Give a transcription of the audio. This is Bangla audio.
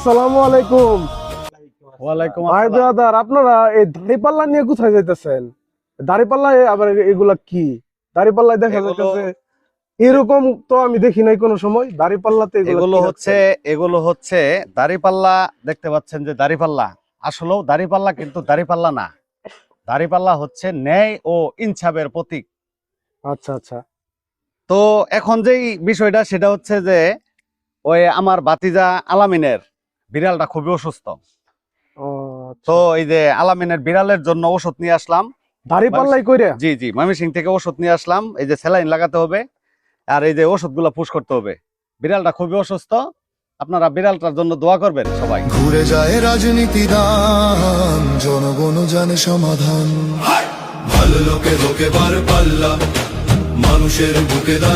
আসসালামু আলাইকুম। ওয়ালাইকুম ভাই আসসালাম। ব্রাদার, আপনারা এই দাড়িপাল্লা নিয়ে কোথায় যাইতেছেন? দাড়িপাল্লায় আবার এগুলা কি? দাড়িপাল্লায় দেখা এগুলো যাইতেছে এরকম তো আমি দেখি নাই কোনো সময়। দাড়িপাল্লাতে এগুলা এগুলো কি হচ্ছে রাখছেন? এগুলো হচ্ছে দাড়িপাল্লা। দেখতে পাচ্ছেন যে দাড়িপাল্লা, আসলেও দাড়িপাল্লা কিন্তু দাড়িপাল্লা না। দাড়িপাল্লা হচ্ছে ন্যায় ও ইনসাফের প্রতীক। আচ্ছা আচ্ছা। তো এখন যেই বিষয়টা সেটা হচ্ছে যে ওই আমার ভাতিজা আলামিনের বিড়ালটা খুবই অসুস্থ। ও তো আচ্ছা। এই যে আলামিনের বিড়ালের জন্য ওষুধ নিয়ে আসলাম। দাড়িপাল্লাই কইরা? জি জি, ময়মনসিং থেকে ওষুধ নিয়ে আসলাম। এই যে স্যালাইন লাগাতে হবে আর এই যে ওষুধগুলো পুশ করতে হবে। বিড়ালটা খুবই অসুস্থ, আপনারা বিড়ালটার জন্য দোয়া করবেন সবাই। ঘুরে যায় রাজনীতি দান, জনগণ জানে সমাধান। ভালো লোকে লোকে বার পাল্লা, মানুষের বুকে